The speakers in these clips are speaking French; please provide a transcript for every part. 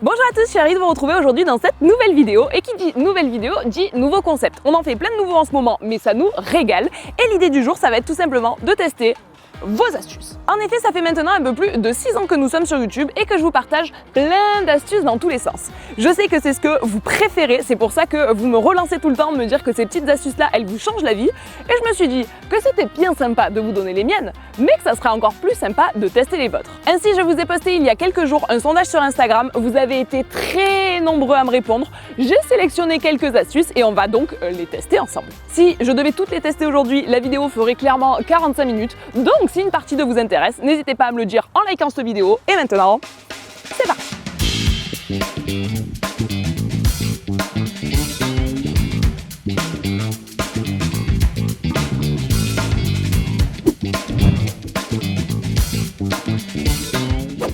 Bonjour à tous, je suis ravie de vous retrouver aujourd'hui dans cette nouvelle vidéo. Et qui dit nouvelle vidéo dit nouveau concept. On en fait plein de nouveaux en ce moment, mais ça nous régale. Et l'idée du jour, ça va être tout simplement de tester vos astuces. En effet, ça fait maintenant un peu plus de 6 ans que nous sommes sur YouTube et que je vous partage plein d'astuces dans tous les sens. Je sais que c'est ce que vous préférez, c'est pour ça que vous me relancez tout le temps de me dire que ces petites astuces-là, elles vous changent la vie. Et je me suis dit que c'était bien sympa de vous donner les miennes, mais que ça serait encore plus sympa de tester les vôtres. Ainsi, je vous ai posté il y a quelques jours un sondage sur Instagram. Vous avez été très nombreux à me répondre. J'ai sélectionné quelques astuces et on va donc les tester ensemble. Si je devais toutes les tester aujourd'hui, la vidéo ferait clairement 45 minutes. Donc, si une partie de vous intéresse, n'hésitez pas à me le dire en likant cette vidéo. Et maintenant, c'est parti!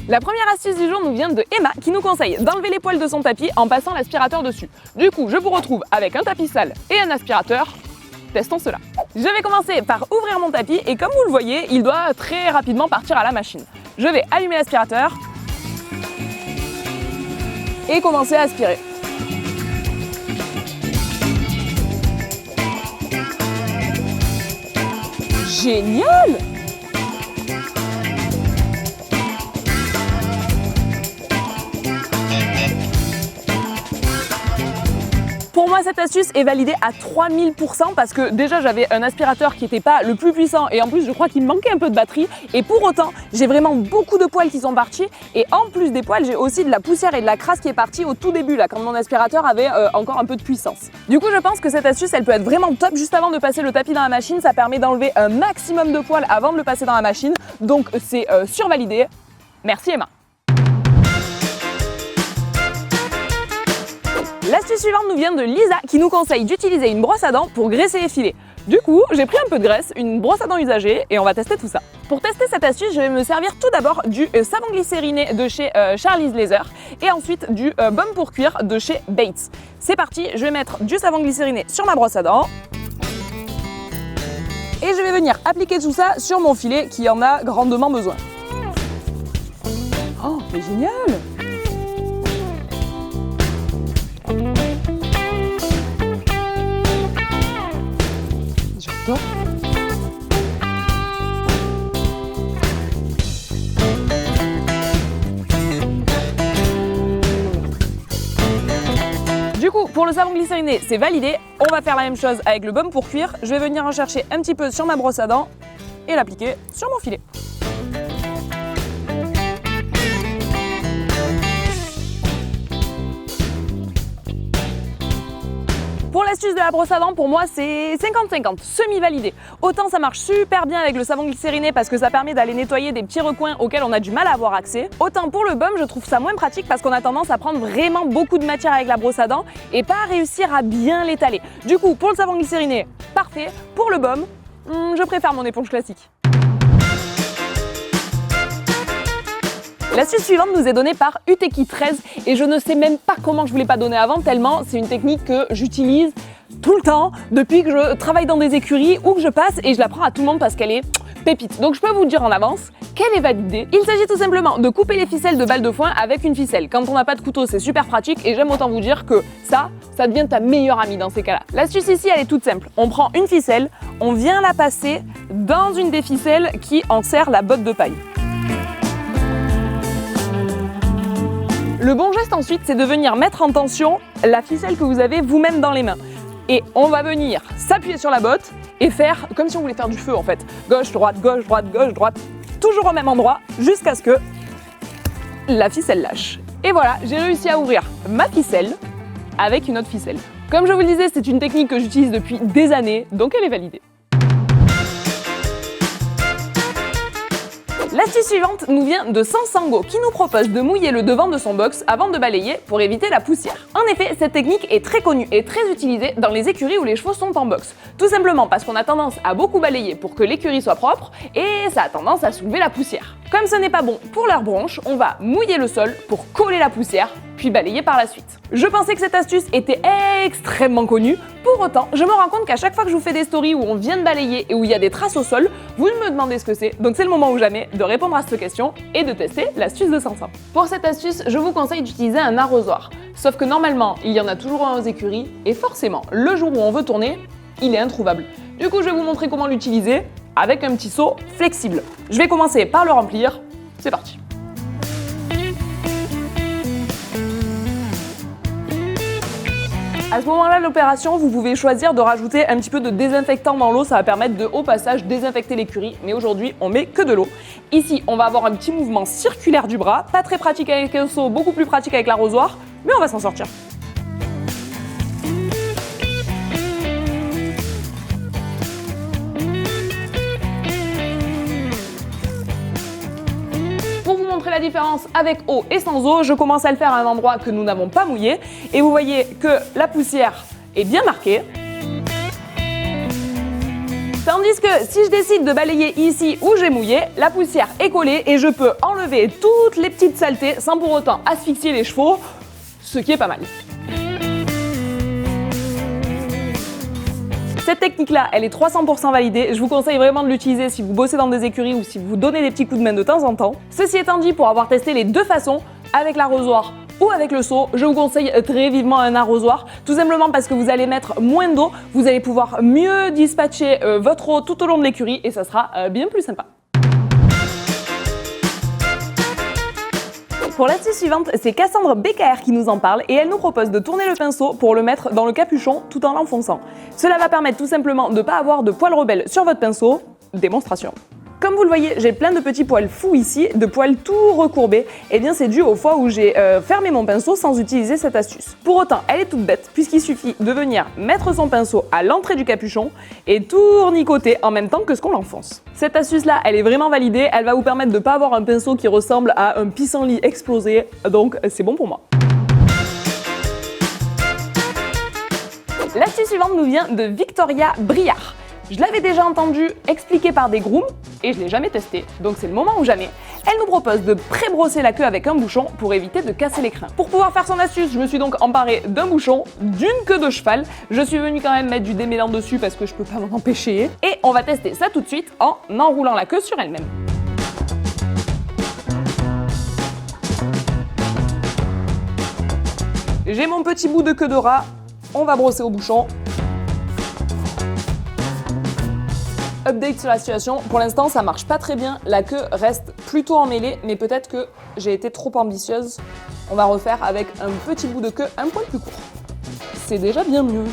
La première astuce du jour nous vient de Emma qui nous conseille d'enlever les poils de son tapis en passant l'aspirateur dessus. Du coup, je vous retrouve avec un tapis sale et un aspirateur. Testons cela. Je vais commencer par ouvrir mon tapis et comme vous le voyez, il doit très rapidement partir à la machine. Je vais allumer l'aspirateur et commencer à aspirer. Génial! Pour moi, cette astuce est validée à 3000% parce que déjà j'avais un aspirateur qui n'était pas le plus puissant et en plus je crois qu'il me manquait un peu de batterie et pour autant j'ai vraiment beaucoup de poils qui sont partis et en plus des poils j'ai aussi de la poussière et de la crasse qui est partie au tout début là quand mon aspirateur avait encore un peu de puissance. Du coup je pense que cette astuce elle peut être vraiment top juste avant de passer le tapis dans la machine, ça permet d'enlever un maximum de poils avant de le passer dans la machine donc c'est survalidé. Merci Emma. L'astuce suivante nous vient de Lisa qui nous conseille d'utiliser une brosse à dents pour graisser les filets. Du coup, j'ai pris un peu de graisse, une brosse à dents usagée et on va tester tout ça. Pour tester cette astuce, je vais me servir tout d'abord du savon glycériné de chez Charlie's Laser et ensuite du baume pour cuir de chez Bates. C'est parti, je vais mettre du savon glycériné sur ma brosse à dents et je vais venir appliquer tout ça sur mon filet qui en a grandement besoin. Oh, mais génial! J'adore. Du coup, pour le savon glycériné, c'est validé. On va faire la même chose avec le baume pour cuir. Je vais venir en chercher un petit peu sur ma brosse à dents et l'appliquer sur mon filet. Pour l'astuce de la brosse à dents, pour moi, c'est 50-50, semi-validé. Autant ça marche super bien avec le savon glycériné parce que ça permet d'aller nettoyer des petits recoins auxquels on a du mal à avoir accès. Autant pour le baume, je trouve ça moins pratique parce qu'on a tendance à prendre vraiment beaucoup de matière avec la brosse à dents et pas à réussir à bien l'étaler. Du coup, pour le savon glycériné, parfait. Pour le baume, je préfère mon éponge classique. L'astuce suivante nous est donnée par Uteki13 et je ne sais même pas comment je vous l'ai pas donnée avant tellement c'est une technique que j'utilise tout le temps depuis que je travaille dans des écuries ou que je passe et je la prends à tout le monde parce qu'elle est pépite. Donc je peux vous dire en avance qu'elle est validée. Il s'agit tout simplement de couper les ficelles de balles de foin avec une ficelle. Quand on n'a pas de couteau, c'est super pratique et j'aime autant vous dire que ça devient ta meilleure amie dans ces cas-là. L'astuce ici, elle est toute simple. On prend une ficelle, on vient la passer dans une des ficelles qui enserre la botte de paille. Le bon geste ensuite, c'est de venir mettre en tension la ficelle que vous avez vous-même dans les mains. Et on va venir s'appuyer sur la botte et faire comme si on voulait faire du feu en fait. Gauche, droite, gauche, droite, gauche, droite. Toujours au même endroit jusqu'à ce que la ficelle lâche. Et voilà, j'ai réussi à ouvrir ma ficelle avec une autre ficelle. Comme je vous le disais, c'est une technique que j'utilise depuis des années, donc elle est validée. L'astuce suivante nous vient de Sansango qui nous propose de mouiller le devant de son box avant de balayer pour éviter la poussière. En effet, cette technique est très connue et très utilisée dans les écuries où les chevaux sont en box. Tout simplement parce qu'on a tendance à beaucoup balayer pour que l'écurie soit propre et ça a tendance à soulever la poussière. Comme ce n'est pas bon pour leurs bronches, on va mouiller le sol pour coller la poussière, puis balayer par la suite. Je pensais que cette astuce était extrêmement connue, pour autant, je me rends compte qu'à chaque fois que je vous fais des stories où on vient de balayer et où il y a des traces au sol, vous me demandez ce que c'est, donc c'est le moment ou jamais de répondre à cette question et de tester l'astuce de Sansan. Pour cette astuce, je vous conseille d'utiliser un arrosoir, sauf que normalement, il y en a toujours un aux écuries, et forcément, le jour où on veut tourner, il est introuvable. Du coup, je vais vous montrer comment l'utiliser avec un petit seau flexible. Je vais commencer par le remplir, c'est parti. À ce moment-là de l'opération, vous pouvez choisir de rajouter un petit peu de désinfectant dans l'eau, ça va permettre de, au passage, désinfecter l'écurie, mais aujourd'hui, on met que de l'eau. Ici, on va avoir un petit mouvement circulaire du bras, pas très pratique avec un seau, beaucoup plus pratique avec l'arrosoir, mais on va s'en sortir. La différence avec eau et sans eau, je commence à le faire à un endroit que nous n'avons pas mouillé et vous voyez que la poussière est bien marquée. Tandis que si je décide de balayer ici où j'ai mouillé, la poussière est collée et je peux enlever toutes les petites saletés sans pour autant asphyxier les chevaux, ce qui est pas mal. Cette technique-là, elle est 300% validée. Je vous conseille vraiment de l'utiliser si vous bossez dans des écuries ou si vous donnez des petits coups de main de temps en temps. Ceci étant dit, pour avoir testé les deux façons, avec l'arrosoir ou avec le seau, je vous conseille très vivement un arrosoir, tout simplement parce que vous allez mettre moins d'eau, vous allez pouvoir mieux dispatcher votre eau tout au long de l'écurie et ça sera bien plus sympa. Pour l'astuce suivante, c'est Cassandre BKR qui nous en parle et elle nous propose de tourner le pinceau pour le mettre dans le capuchon tout en l'enfonçant. Cela va permettre tout simplement de ne pas avoir de poils rebelles sur votre pinceau. Démonstration. Comme vous le voyez, j'ai plein de petits poils fous ici, de poils tout recourbés. Et bien c'est dû aux fois où j'ai fermé mon pinceau sans utiliser cette astuce. Pour autant, elle est toute bête puisqu'il suffit de venir mettre son pinceau à l'entrée du capuchon et tournicoter en même temps que ce qu'on l'enfonce. Cette astuce-là, elle est vraiment validée. Elle va vous permettre de ne pas avoir un pinceau qui ressemble à un pissenlit explosé. Donc c'est bon pour moi. L'astuce suivante nous vient de Victoria Briard. Je l'avais déjà entendu expliqué par des grooms et je l'ai jamais testé, donc c'est le moment ou jamais. Elle nous propose de pré-brosser la queue avec un bouchon pour éviter de casser les crins. Pour pouvoir faire son astuce, je me suis donc emparée d'un bouchon, d'une queue de cheval. Je suis venue quand même mettre du démêlant dessus parce que je peux pas m'en empêcher. Et on va tester ça tout de suite en enroulant la queue sur elle-même. J'ai mon petit bout de queue de rat, on va brosser au bouchon. Update sur la situation, pour l'instant ça marche pas très bien, la queue reste plutôt emmêlée, mais peut-être que j'ai été trop ambitieuse. On va refaire avec un petit bout de queue un poil plus court. C'est déjà bien mieux.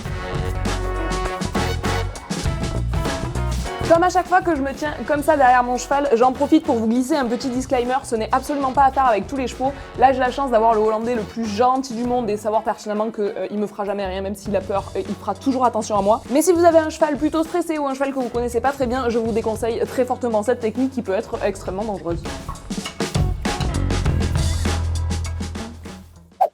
Comme à chaque fois que je me tiens comme ça derrière mon cheval, j'en profite pour vous glisser un petit disclaimer, ce n'est absolument pas à faire avec tous les chevaux. Là j'ai la chance d'avoir le Hollandais le plus gentil du monde et savoir personnellement qu'il me fera jamais rien, même s'il a peur, il fera toujours attention à moi. Mais si vous avez un cheval plutôt stressé ou un cheval que vous connaissez pas très bien, je vous déconseille très fortement cette technique qui peut être extrêmement dangereuse.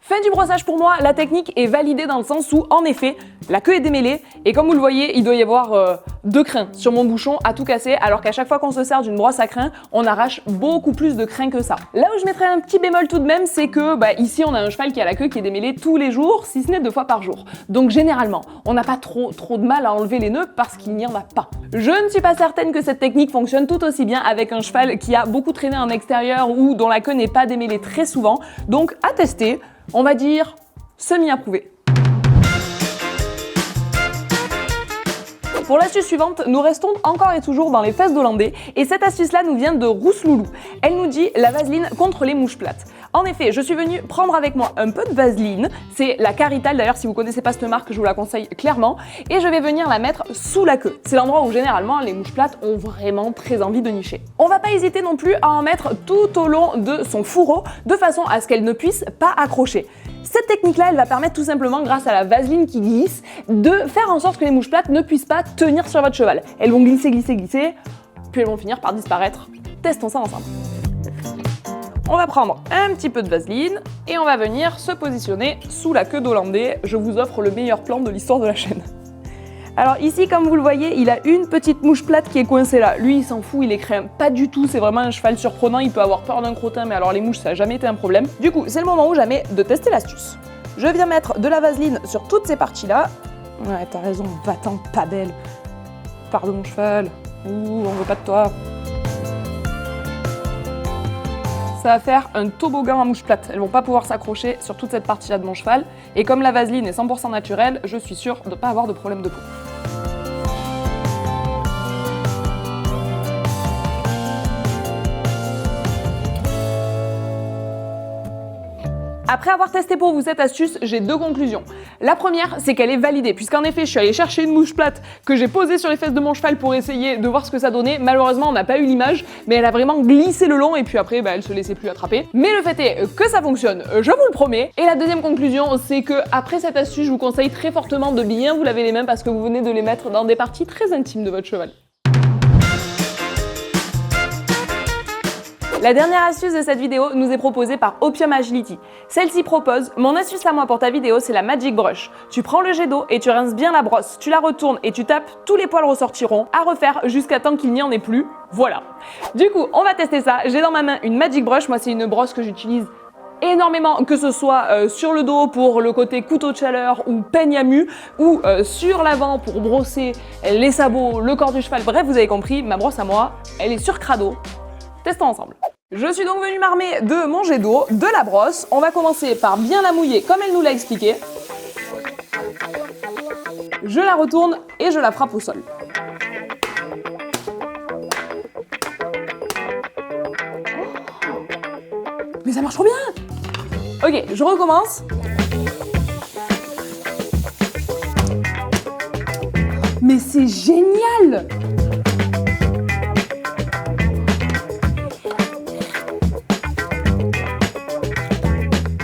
Fin du brossage pour moi, la technique est validée dans le sens où, en effet, la queue est démêlée et comme vous le voyez, il doit y avoir deux crins sur mon bouchon à tout casser alors qu'à chaque fois qu'on se sert d'une brosse à crins, on arrache beaucoup plus de crins que ça. Là où je mettrais un petit bémol tout de même, c'est que ici on a un cheval qui a la queue qui est démêlée tous les jours, si ce n'est 2 fois par jour. Donc généralement, on n'a pas trop de mal à enlever les nœuds parce qu'il n'y en a pas. Je ne suis pas certaine que cette technique fonctionne tout aussi bien avec un cheval qui a beaucoup traîné en extérieur ou dont la queue n'est pas démêlée très souvent. Donc à tester. On va dire semi-approuvé. Pour l'astuce suivante, nous restons encore et toujours dans les fesses d'Hollandais et cette astuce-là nous vient de Rousseloulou. Elle nous dit la vaseline contre les mouches plates. En effet, je suis venue prendre avec moi un peu de vaseline, c'est la Carital d'ailleurs, si vous connaissez pas cette marque, je vous la conseille clairement, et je vais venir la mettre sous la queue. C'est l'endroit où généralement les mouches plates ont vraiment très envie de nicher. On va pas hésiter non plus à en mettre tout au long de son fourreau, de façon à ce qu'elle ne puisse pas accrocher. Cette technique-là, elle va permettre tout simplement, grâce à la vaseline qui glisse, de faire en sorte que les mouches plates ne puissent pas tenir sur votre cheval. Elles vont glisser, glisser, glisser, puis elles vont finir par disparaître. Testons ça ensemble. On va prendre un petit peu de vaseline et on va venir se positionner sous la queue d'Hollandais. Je vous offre le meilleur plan de l'histoire de la chaîne. Alors ici, comme vous le voyez, il a une petite mouche plate qui est coincée là. Lui, il s'en fout, il est craint pas du tout. C'est vraiment un cheval surprenant. Il peut avoir peur d'un crottin, mais alors les mouches, ça n'a jamais été un problème. Du coup, c'est le moment ou jamais de tester l'astuce. Je viens mettre de la vaseline sur toutes ces parties-là. Ouais, t'as raison, va-t'en, pas belle. Pardon, cheval. Ouh, on veut pas de toi. Ça va faire un toboggan à mouche plate. Elles vont pas pouvoir s'accrocher sur toute cette partie-là de mon cheval. Et comme la vaseline est 100% naturelle, je suis sûre de ne pas avoir de problème de peau. Après avoir testé pour vous cette astuce, j'ai deux conclusions. La première, c'est qu'elle est validée, puisqu'en effet, je suis allée chercher une mouche plate que j'ai posée sur les fesses de mon cheval pour essayer de voir ce que ça donnait. Malheureusement, on n'a pas eu l'image, mais elle a vraiment glissé le long et puis après, elle se laissait plus attraper. Mais le fait est que ça fonctionne, je vous le promets. Et la deuxième conclusion, c'est que après cette astuce, je vous conseille très fortement de bien vous laver les mains parce que vous venez de les mettre dans des parties très intimes de votre cheval. La dernière astuce de cette vidéo nous est proposée par Opium Agility. Celle-ci propose « Mon astuce à moi pour ta vidéo, c'est la Magic Brush. Tu prends le jet d'eau et tu rinces bien la brosse, tu la retournes et tu tapes, tous les poils ressortiront, à refaire jusqu'à temps qu'il n'y en ait plus. Voilà. » Du coup, on va tester ça. J'ai dans ma main une Magic Brush. Moi, c'est une brosse que j'utilise énormément, que ce soit sur le dos pour le côté couteau de chaleur ou peigne à mue, ou sur l'avant pour brosser les sabots, le corps du cheval. Bref, vous avez compris, ma brosse à moi, elle est sur crado. Testons ensemble. Je suis donc venue m'armer de mon jet d'eau, de la brosse. On va commencer par bien la mouiller comme elle nous l'a expliqué. Je la retourne et je la frappe au sol. Mais ça marche trop bien! Ok, je recommence. Mais c'est génial!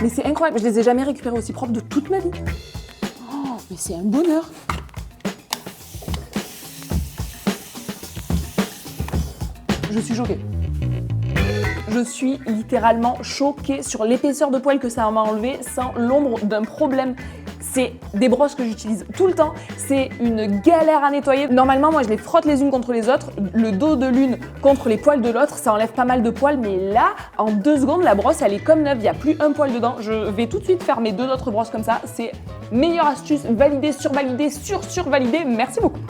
Mais c'est incroyable, je les ai jamais récupérés aussi propres de toute ma vie. Oh, mais c'est un bonheur. Je suis choquée. Je suis littéralement choquée sur l'épaisseur de poils que ça m'a enlevé sans l'ombre d'un problème. C'est des brosses que j'utilise tout le temps, c'est une galère à nettoyer. Normalement, moi je les frotte les unes contre les autres, le dos de l'une contre les poils de l'autre, ça enlève pas mal de poils, mais là, en 2 secondes, la brosse elle est comme neuve, il n'y a plus un poil dedans. Je vais tout de suite faire mes 2 autres brosses comme ça, c'est meilleure astuce, validée, survalidée, survalidée, merci beaucoup.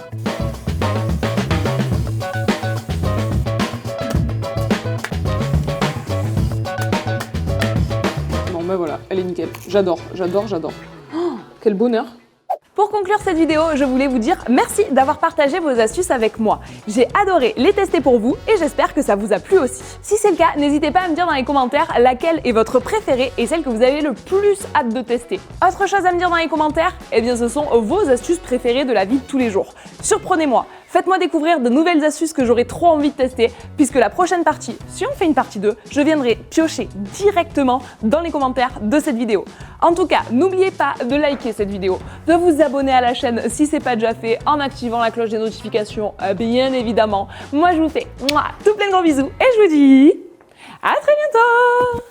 Bon ben voilà, elle est nickel, j'adore. Quel bonheur! Pour conclure cette vidéo, je voulais vous dire merci d'avoir partagé vos astuces avec moi. J'ai adoré les tester pour vous et j'espère que ça vous a plu aussi. Si c'est le cas, n'hésitez pas à me dire dans les commentaires laquelle est votre préférée et celle que vous avez le plus hâte de tester. Autre chose à me dire dans les commentaires, eh bien ce sont vos astuces préférées de la vie de tous les jours. Surprenez-moi, faites-moi découvrir de nouvelles astuces que j'aurai trop envie de tester, puisque la prochaine partie, si on fait une partie 2, je viendrai piocher directement dans les commentaires de cette vidéo. En tout cas, n'oubliez pas de liker cette vidéo, de vous abonner à la chaîne si ce n'est pas déjà fait, en activant la cloche des notifications, bien évidemment. Moi, je vous fais tout plein de gros bisous et je vous dis à très bientôt!